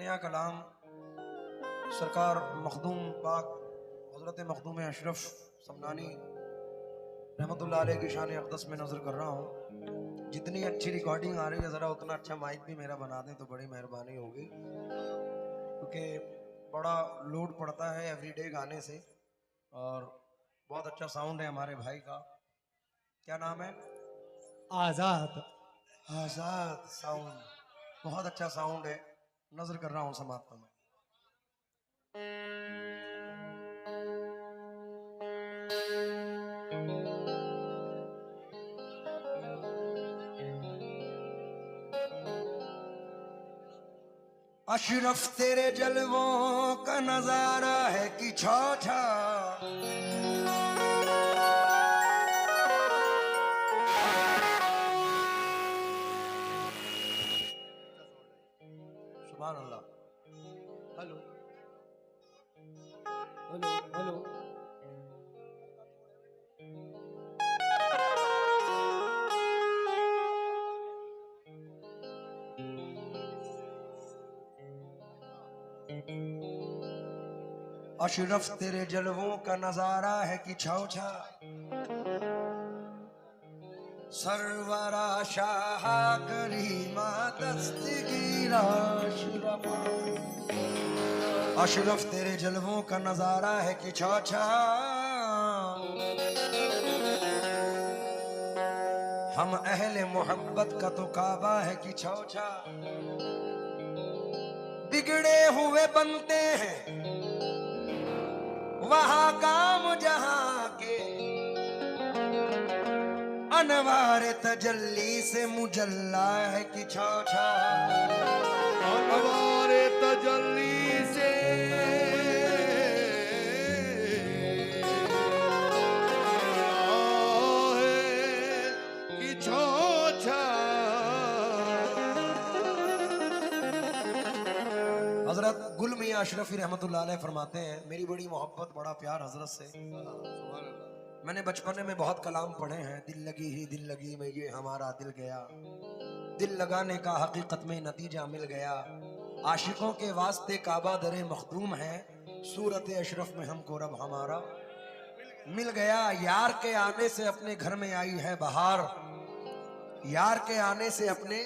नया कलाम सरकार मखदूम पाक हज़रत मखदूम अशरफ समनानी रहमतुल्लाह अलैह की शान अक़दस में नज़र कर रहा हूँ। जितनी अच्छी रिकॉर्डिंग आ रही है ज़रा उतना अच्छा माइक भी मेरा बना दें तो बड़ी मेहरबानी होगी, क्योंकि बड़ा लोड पड़ता है एवरीडे गाने से। और बहुत अच्छा साउंड है हमारे भाई का, क्या नाम है? आजाद। आजाद साउंड, बहुत अच्छा साउंड है। नजर कर रहा हूँ समाप्त में। अशरफ तेरे जलवों का नजारा है कि छौछा, सुभान अल्लाह। Hello hello hello. अशरफ तेरे जलवों का नजारा है कि छौछा, सरवरा शाह करीमा दस्तगीरा अशरफा। अशरफ तेरे जलवों का नजारा है कि छौछा, हम अहले मोहब्बत का तो काबा है कि छौछा। बिगड़े हुए बनते हैं वहां काम जहां के, अनवार तजल्ली से मुजल्ला है कि छौछा। अनवार तजल्ली से कि छौछा। हजरत गुल मियां अशरफी रहमतुल्लाह अलैह फरमाते हैं, मेरी बड़ी मोहब्बत बड़ा प्यार हजरत से। मैंने बचपन में बहुत कलाम पढ़े हैं, दिल लगी ही दिल लगी में ये हमारा दिल गया, दिल लगाने का हकीकत में नतीजा मिल गया, आशिकों के वास्ते काबा दरे मखदूम है, सूरत अशरफ में हमको रब हमारा मिल गया। यार के आने से अपने घर में आई है बहार, यार के आने से अपने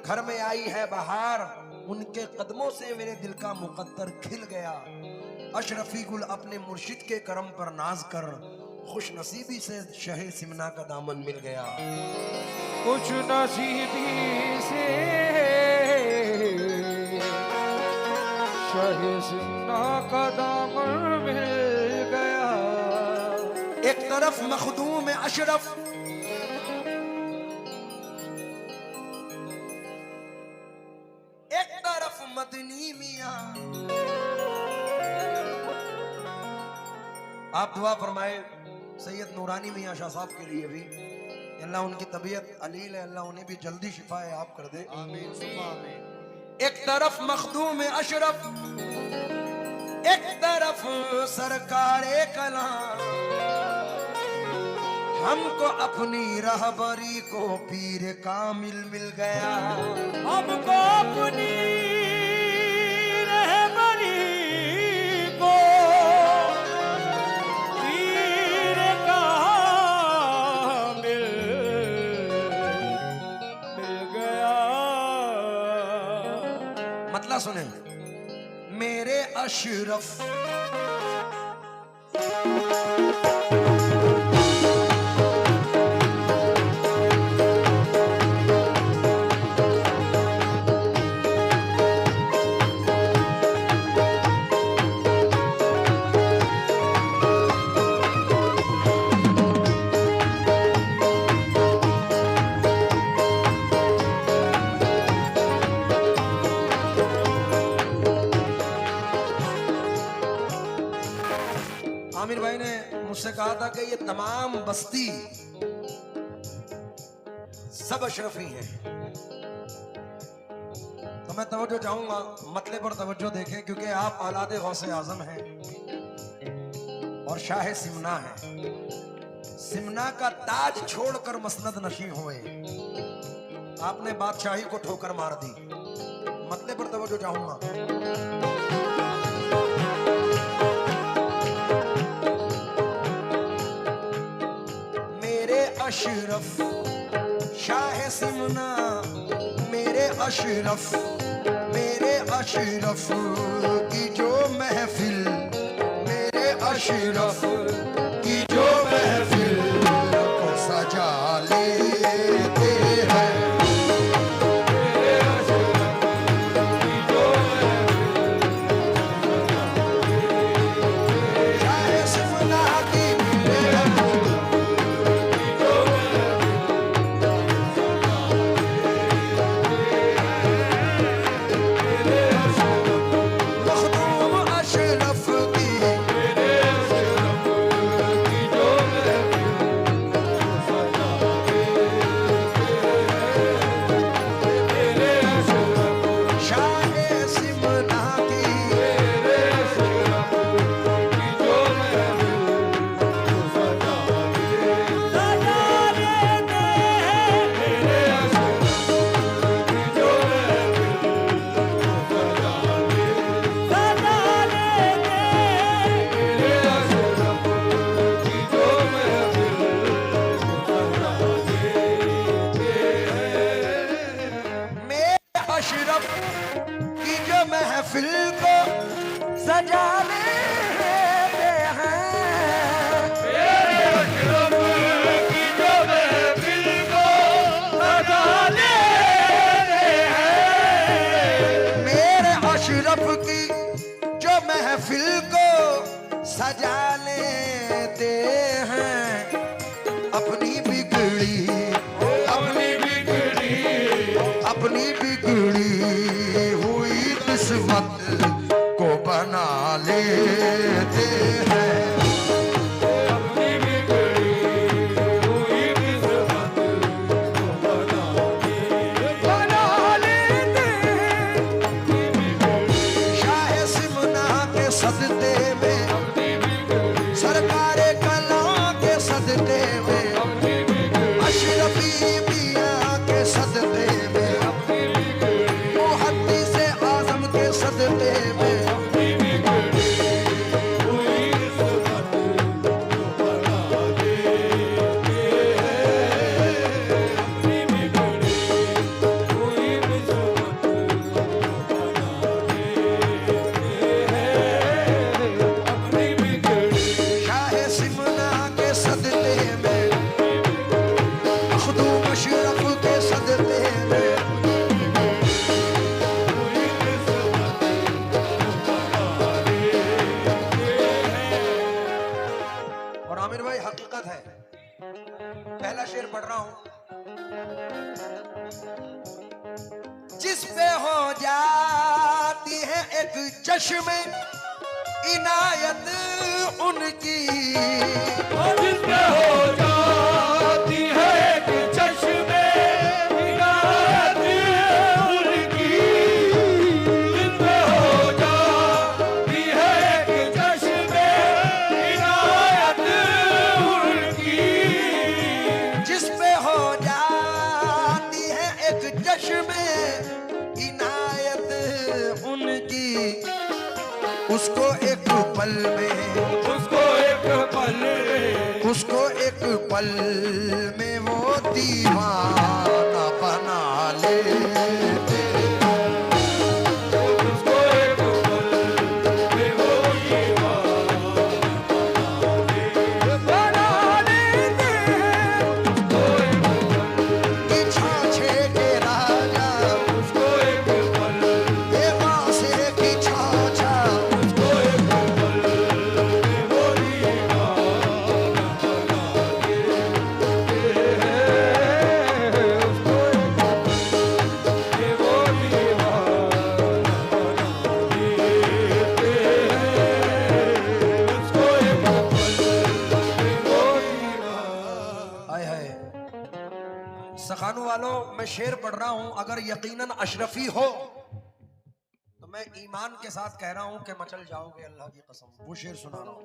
घर में आई है बहार, उनके कदमों से मेरे दिल का मुकद्दर खिल गया। अशरफी गुल अपने मुर्शिद के करम पर नाज कर, खुश नसीबी से शहे सिमना का दामन मिल गया। कुछ नसीबी से शहे सिमना का दामन मिल गया। एक तरफ मखदूम अशरफ, एक तरफ मदनी मियां। आप दुआ फरमाए सैयद नूरानी मियां शाह साहब के लिए भी, अल्लाह उनकी तबीयत अलील है, अल्लाह उन्हें भी जल्दी शिफा आप कर दे। आमीन सुम्मा आमीन। एक तरफ मखदूम अशरफ, एक तरफ सरकार कलाम, हमको अपनी रहबरी को पीर कामिल मिल गया। हमको अपनी रहबरी को पीर कामिल मिल गया। मतलब सुने मेरे अशरफ, आमिर भाई ने मुझसे कहा था कि ये तमाम बस्ती सब अशरफी हैं, तो मैं तवज्जो चाहूंगा, मतले पर तवज्जो देखें, क्योंकि आप औलादे गौसे आजम हैं और शाह सिमना है। सिमना का ताज छोड़कर मसनद नशी हुए, आपने बादशाही को ठोकर मार दी। मतले पर तवज्जो चाहूंगा। मेरे अशरफ शाह सिमना, मेरे अशरफ की जो महफिल, मेरे अशरफ की जो महफिल को सजा लेते हैं। अशरफ की जो महफिल को सजा लेते हैं, मेरे अशरफ की जो महफिल को सजा लेते हैं, मेरे अशरफ की जो महफिल को सजा लेते हैं। अपनी बिगड़ी हुई किस्मत को बना लेते हैं। अपनी बिगड़ी हुई किस्मत को बना लेते हैं। शाह सिमना के सदते में, सरकारे कला के सदते में, अशरफी मियां के सदते में, मुहद्दिसे आज़म के सदते में, शाह सिमना के सदते में, मखदूम अशरफ के सदते में, और आमिर भाई हकीकत है। पहला शेर पढ़ रहा हूं। जिस पे हो जाती है एक चश्मे इनायत उनकी, जिस पे हो जाती है एक चश्मे इनायत उनकी, जिस पे हो जाती है एक चश्मे इनायत उनकी, जिस पे हो जाती है एक चश्मे इनायत उनकी, उसको एक पल में, उसको एक पल में वो दीवाना बना लेते। उसको एक पल में वो दीवाना बना लेते। उसको एक पल की छाछे के राजा, उसको एक पल के वासे की छाछा, उसको एक पल में वो दीवाना सखानों वालों, मैं शेर पढ़ रहा हूं। अगर यकीनन अशरफी हो तो मैं ईमान के साथ कह रहा हूं कि मचल जाओगे अल्लाह की कसम। वो शेर सुना रहा हूं।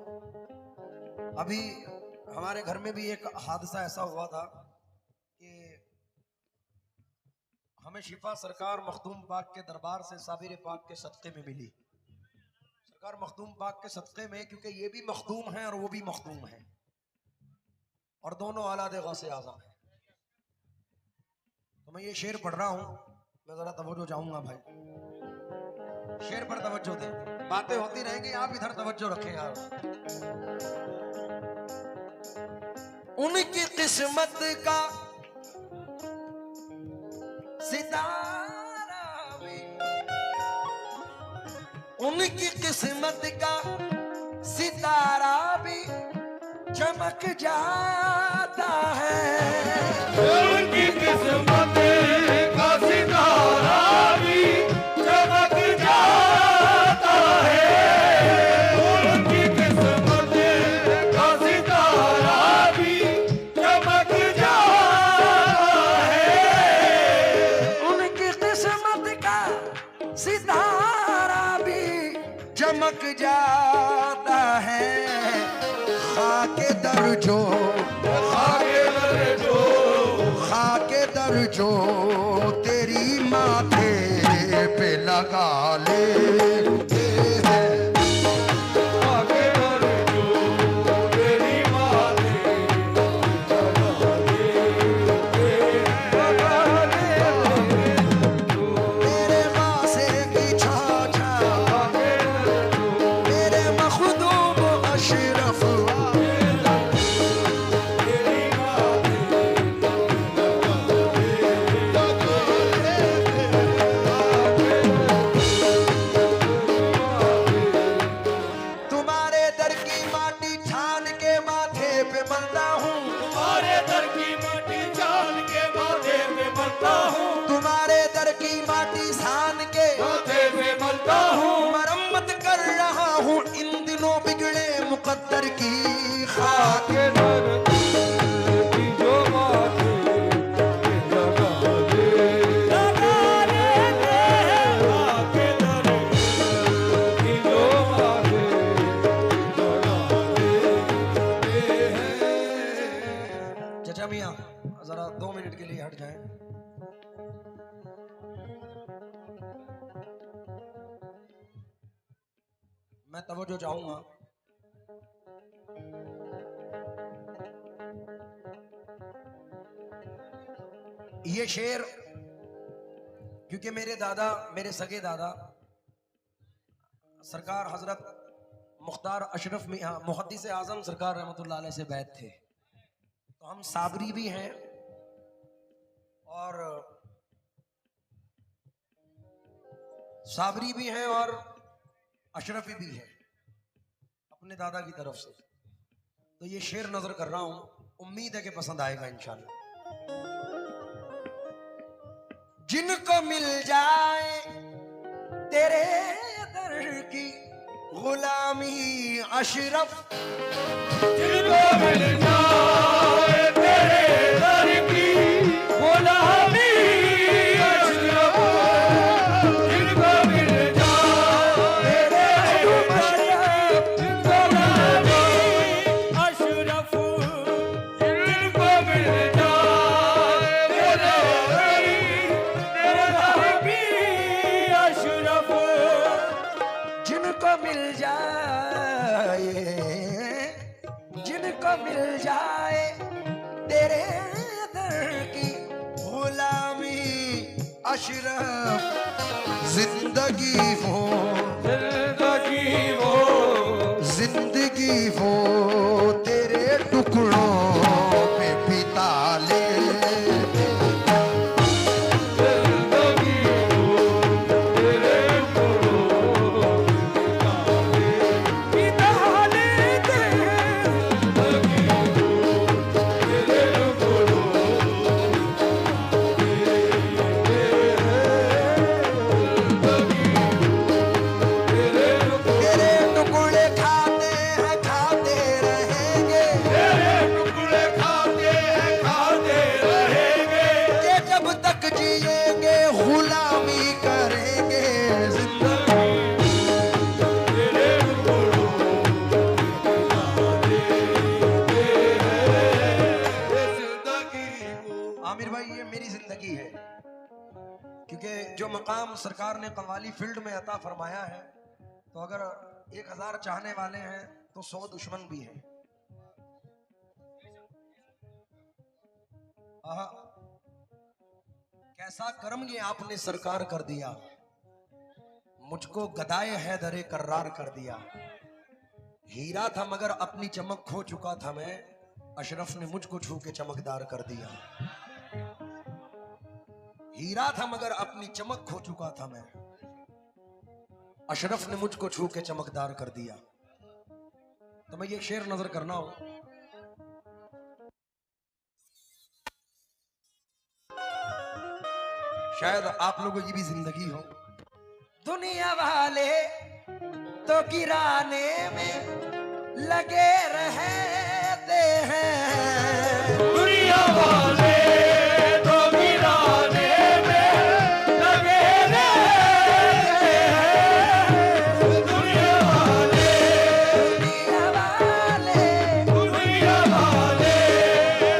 अभी हमारे घर में भी एक हादसा ऐसा हुआ था कि हमें शिफा सरकार मखदूम पाक के दरबार से साबिर पाक के सदक़े में मिली। सरकार मखदूम पाक के सदक़े में, क्योंकि ये भी मखदूम है और वो भी मखदूम है और दोनों औलाद गौसे आज़म है। तो मैं ये शेर पढ़ रहा हूँ, मैं जरा तवज्जो चाहूंगा भाई, शेर पर तवज्जो दें। बातें होती रहेंगी, आप इधर तवज्जो रखें यार। उनकी किस्मत का सितारा भी, उनकी किस्मत का सितारा भी चमक जाता है। उनकी किस्मत का सितारा भी चमक जाता है। उनकी किस्मत का सितारा भी चमक जाता है। उनकी किस्मत का सितारा भी चमक जाता है। खाके दर जो, आगे बढ़े जो, खाके दर जो तेरी माथे पे लगा ले। आगे बढ़े जो तेरी माथे तेरे वासे की छाछा, मेरे मखदूम अशरफ, तुम्हारे दर की माटी छान के माथे पे मलता हूँ। तुम्हारे दर की माटी जान के माथे पे मलता हूँ। तुम्हारे दर की माटी छान के माथे पे मलता हूँ। मरम्मत कर रहा हूँ इन दिनों बिगड़े मुकद्दर की। खाक आगे दर की जो माथे पे लगा दे, लगा दे। आगे दर की जो माथे लगा दे। चचा मियाँ जरा 2 मिनट के लिए हट जाएं। मैं तवज्जो चाहूंगा। ये शेर क्योंकि मेरे दादा, मेरे सगे दादा सरकार हजरत मुख्तार अशरफ मियाँ मुहद्दिस आजम सरकार रहमतुल्लाह अलैह से बैत थे। तो हम साबरी भी हैं और साबरी भी हैं और अशरफी भी हैं अपने दादा की तरफ से। तो ये शेर नजर कर रहा हूं, उम्मीद है कि पसंद आएगा इंशाल्लाह। जिनको मिल जाए तेरे दर की गुलामी अशरफ, जिनको मिल जाए तेरे दर की गुलामी अशरफ, जिनको मिल जाए तेरे दर की गुलामी अशरफ, जिनको मिल जाए तेरे दर की अशरफ, जिनको मिल जाए, जिनको मिल जाए तेरे दर की गुलामी अशरफ, जिंदगी वो, जिंदगी वो तेरे टुकड़ों पे बिता ले। तेरे टुकड़े खाते हैं खाते रहेंगे, कि जब तक जिएंगे गुलामी करेंगे। आमिर भाई ये मेरी जिंदगी है जो मकाम सरकार ने कव्वाली फील्ड में अता फरमाया है, तो अगर 1000 चाहने वाले हैं तो 100 दुश्मन भी हैं। आहा, कैसा कर्म ये आपने सरकार कर दिया, मुझको गदाए हैदरे कर्रार कर दिया। हीरा था मगर अपनी चमक खो चुका था मैं, अशरफ ने मुझको छू के चमकदार कर दिया। हीरा था मगर अपनी चमक खो चुका था मैं, अशरफ ने मुझको छू के चमकदार कर दिया। तो मैं ये शेर नजर करना हूं। शायद आप लोगों की भी जिंदगी हो। दुनिया वाले तो गिराने में लगे रहते हैं, दुनिया वाले तो गिराने में लगे रहते हैं। दुनिया वाले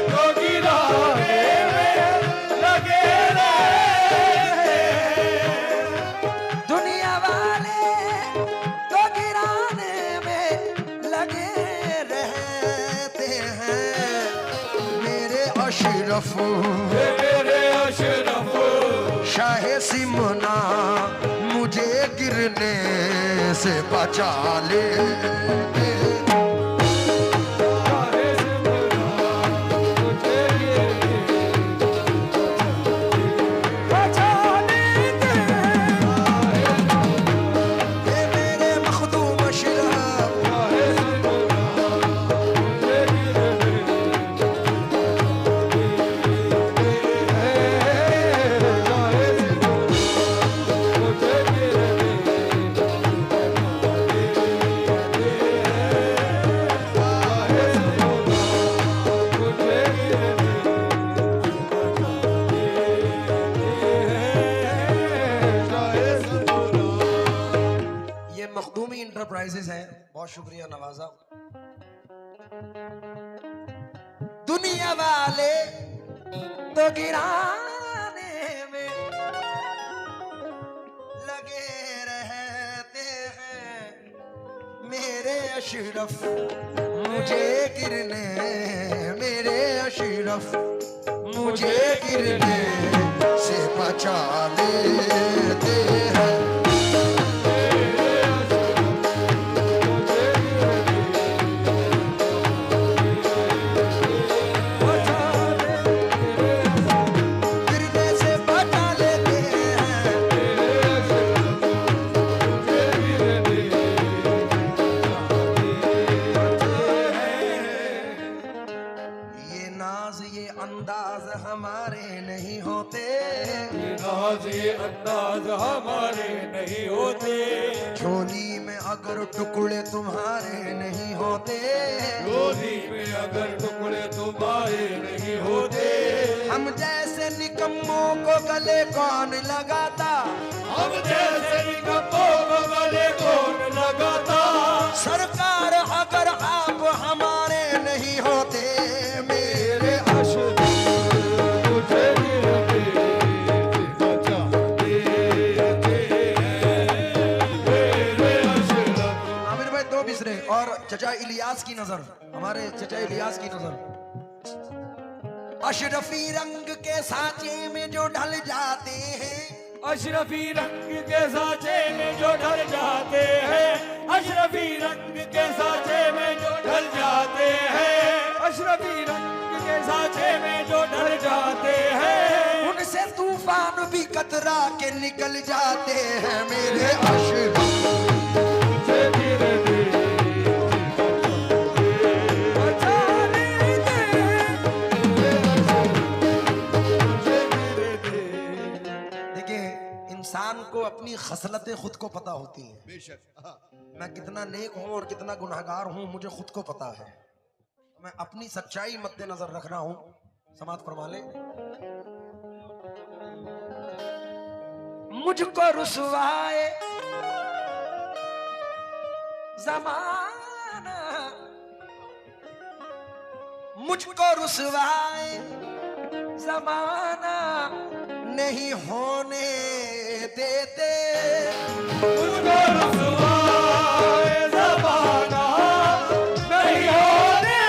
तो गिराने में लगे रहते हैं। दुनिया वाले तो गिराने में लगे रहते हैं। मेरे अशरफ मेरे अशरफ शाह सिमना मुझे गिरने से बचा ले। ये मेरे मखदूम अशरफ, ये मखदूमी इंटरप्राइजेस है, बहुत शुक्रिया नवाजा। दुनिया वाले तो गिराने में लगे रहते हैं। मेरे अशरफ मुझे गिरने, मेरे अशरफ मुझे गिरने से बचा लेते हैं। गिरने से बचा लेते हैं। ये नाज ये अंदाज हमारे नहीं होते, नाज ये अंदाज हमारे नहीं होते। झोली में अगर टुकड़े तुम्हारे नहीं होते, गोदी में अगर टुकड़े तुम्हारे नहीं होते। हम जैसे निकम्मों को गले कौन लगाता, हम जैसे निकम्मों को गले कौन लगाता। सरकार अगर आप हमारे नहीं होते। मेरे अशरफ मुझे गिरने से बचा लेते हैं। मेरे अशरफ आमिर भाई दो बिसरे और चचा इलियास की नजर, हमारे चचा इलियास की नजर। अशरफी रंग के साँचे में जो ढल जाते हैं, अशरफी रंग के साँचे में जो ढल जाते हैं। अशरफी रंग के साँचे में जो ढल जाते हैं। अशरफी रंग के साँचे में जो ढल जाते हैं। उनसे तूफान भी कतरा के निकल जाते हैं। मेरे अशरफ मुझे गिरने बचा लेते हैं। मुझे गिरने देखिए, इंसान को अपनी खसलतें खुद को पता होती हैं। बेशक मैं कितना नेक हूं और कितना गुनहगार हूं मुझे खुद को पता है। मैं अपनी सच्चाई मद्देनजर रख रहा हूं। समात फरमा ले। मुझको रुसवाए जमाना, मुझको रुसवाए जमाना नहीं होने देते मुझको रुसवाए ज़माना नहीं होने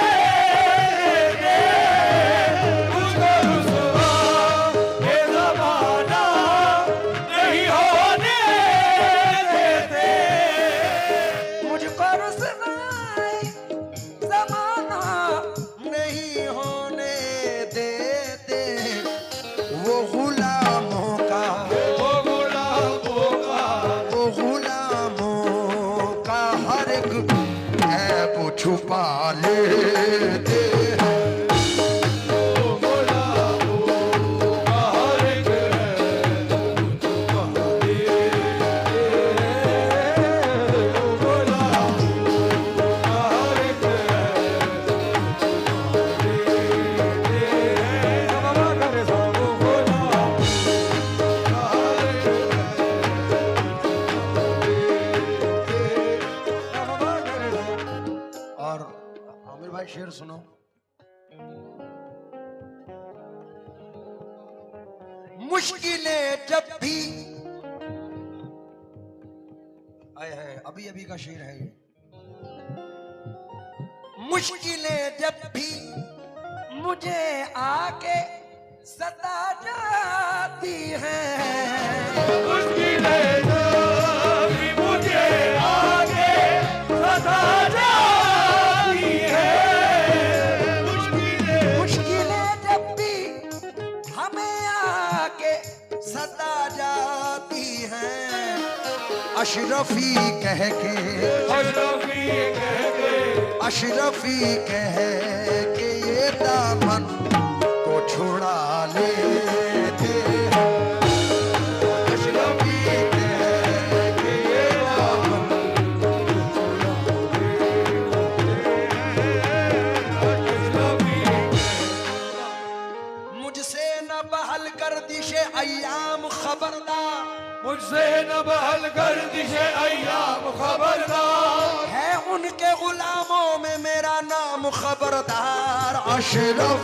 देते, मुझको रुसवाए ज़माना नहीं होने देते, मुझको रुसवाई ज़माना नहीं होने देते। वो गुलामों का हर एक ऐब छुपा लेते हैं। और आमिर भाई शेर सुनो। मुश्किलें जब भी आए हैं, अभी अभी का शेर है ये। मुश्किलें जब भी मुझे आके सता जाती हैं, मुश्किलें जब भी मुझे आगे सता जाती हैं, मुश्किलें जब भी हमें आके सता जाती हैं, अशरफी कह के अशरफी कह के, अशरफी कह के ये दामन को छुड़ा लेते हैं। अशरफी कह के ये दामन मुझसे न बहल कर दिशे अय्याम खबरदार, मुझसे न बहल कर दिशे अय्याम खबरदार, है उनके गुलामों में मेरा नाम खबरदार। अशरफ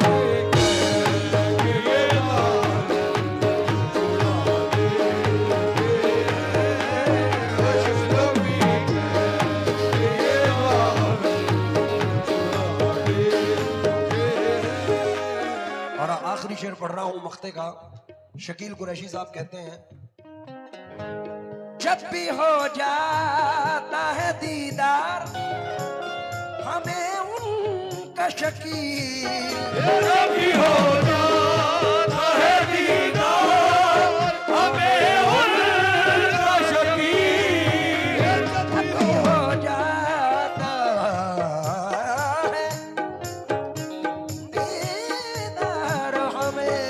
और आखिरी शेर पढ़ रहा हूं मख्ते का। शकील कुरैशी साहब कहते हैं, जब भी हो जाता है दीदार हमें उनका शकील, जब भी हो जाता है दीदार हमें उनका शकील, जब भी हो जाता है दीदार हमें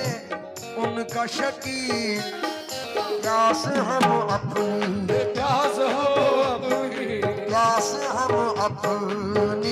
उनका शकील। प्यास हम अपनी प्यास हो अपनी, प्यास हम अपनी